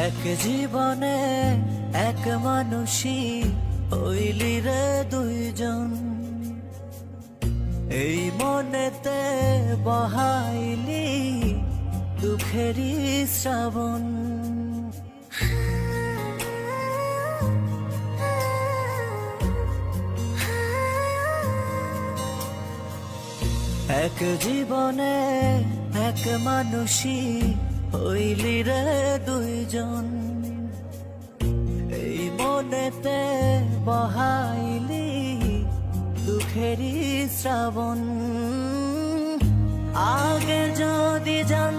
এক জীবনে এক মানুষই হইলি রে দুইজন, এই মনেতে বহাইলি দুঃখেরই শ্রাবণ। এক জীবনে এক মানুষই হইলি রে দুইজন, এই মনেতে বহাইলি দুঃখেরই শ্রাবণ। আগে যদি জান